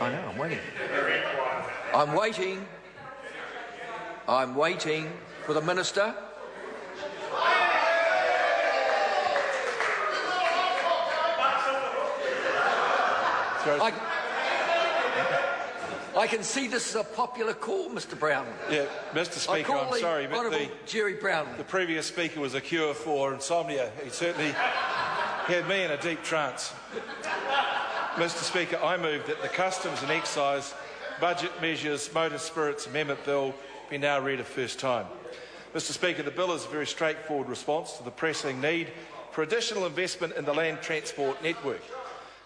I know, I'm waiting. I'm waiting for the Minister. I can see this is a popular call, Mr. Brown. Yeah, Mr. Speaker, I'm sorry, but Jerry Brown. The previous speaker was a cure for insomnia. He certainly had me in a deep trance. Mr. Speaker, I move that the Customs and Excise Budget Measures Motor Spirits Amendment Bill be now read a first time. Mr. Speaker, the bill is a very straightforward response to the pressing need for additional investment in the land transport network.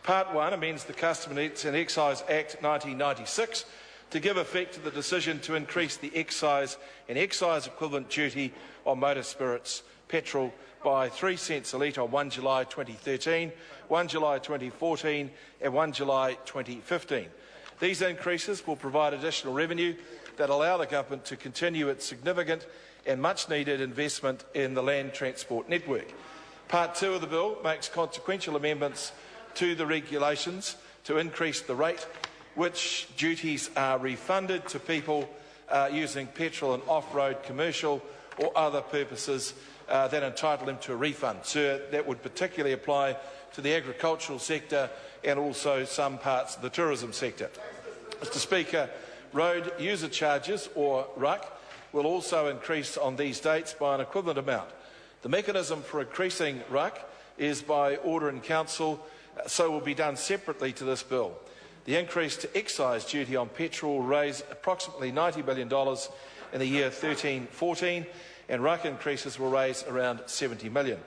Part 1 amends the Customs and Excise Act 1996 to give effect to the decision to increase the excise and excise equivalent duty on motor spirits petrol by 3 cents a litre on 1 July 2013, 1 July 2014 and 1 July 2015. These increases will provide additional revenue that allow the government to continue its significant and much-needed investment in the land transport network. Part 2 of the bill makes consequential amendments to the regulations to increase the rate which duties are refunded to people using petrol and off-road commercial or other purposes that entitle them to a refund. So that would particularly apply to the agricultural sector and also some parts of the tourism sector. Mr. Speaker, road user charges, or RUC, will also increase on these dates by an equivalent amount. The mechanism for increasing RUC is by order in council, so will be done separately to this bill. The increase to excise duty on petrol will raise approximately $90 billion in the year 13-14, and RUC increases will raise around $70 million.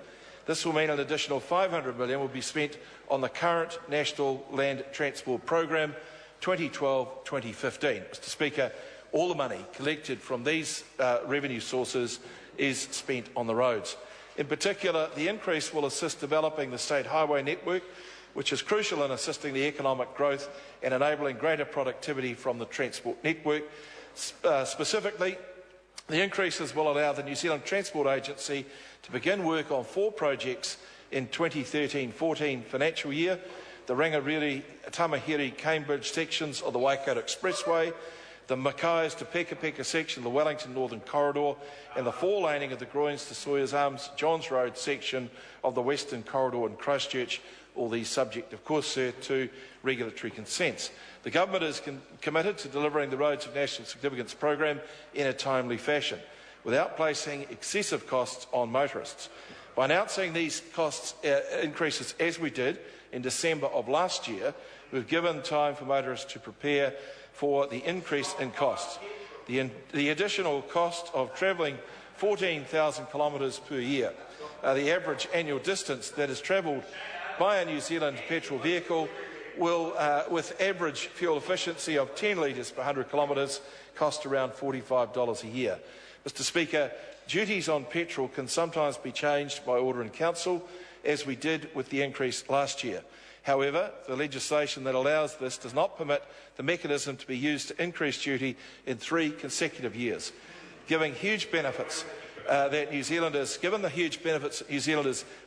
This will mean an additional $500 million will be spent on the current National Land Transport Program 2012-2015. Mr. Speaker, all the money collected from these revenue sources is spent on the roads. In particular, the increase will assist developing the state highway network, which is crucial in assisting the economic growth and enabling greater productivity from the transport network. Specifically, the increases will allow the New Zealand Transport Agency to begin work on 4 projects in 2013-14 financial year: the Rangiriri-Tamahiri-Cambridge sections of the Waikato Expressway, the Mackay's to Peka section of the Wellington Northern Corridor, and the 4-laning of the Groynes to Sawyers Arms Johns Road section of the Western Corridor in Christchurch, all these subject, of course, sir, to regulatory consents. The government is committed to delivering the Roads of National Significance program in a timely fashion, without placing excessive costs on motorists. By announcing these cost increases as we did in December of last year, we've given time for motorists to prepare for the increase in costs. The additional cost of travelling 14,000 kilometres per year, the average annual distance that is travelled by a New Zealand petrol vehicle will, with average fuel efficiency of 10 litres per 100 kilometres, cost around $45 a year. Mr. Speaker, duties on petrol can sometimes be changed by order in council, as we did with the increase last year. However, the legislation that allows this does not permit the mechanism to be used to increase duty in 3 consecutive years, giving huge benefits that New Zealanders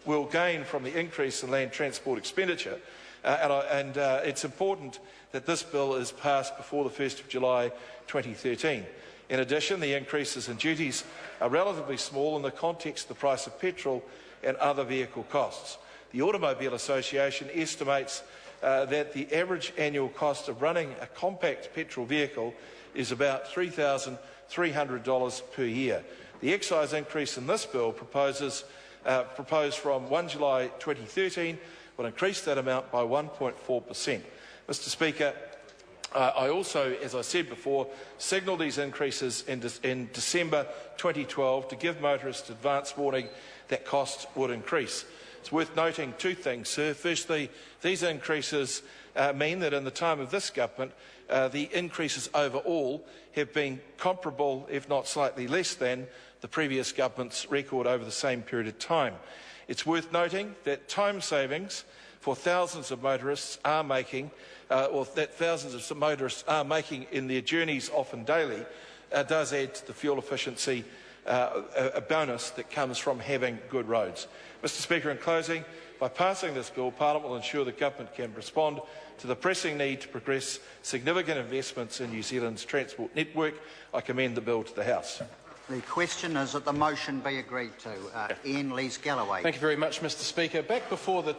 will gain from the increase in land transport expenditure. It's important that this bill is passed before the 1st of July 2013. In addition, the increases in duties are relatively small in the context of the price of petrol and other vehicle costs. The Automobile Association estimates that the average annual cost of running a compact petrol vehicle is about $3,300 per year. The excise increase in this bill proposed from 1 July 2013 will increase that amount by 1.4%. Mr. Speaker, I also, as I said before, signalled these increases in December 2012 to give motorists advance warning that costs would increase. It's worth noting 2 things, sir. Firstly, these increases mean that in the time of this government, the increases overall have been comparable, if not slightly less than, the previous government's record over the same period of time. It's worth noting that time savings for thousands of motorists are making, in their journeys often daily, does add to the fuel efficiency a bonus that comes from having good roads. Mr Speaker, in closing, by passing this bill, Parliament will ensure the Government can respond to the pressing need to progress significant investments in New Zealand's transport network. I commend the bill to the House. The question is that the motion be agreed to. Ian Lees-Galloway. Thank you very much, Mr Speaker. Back before the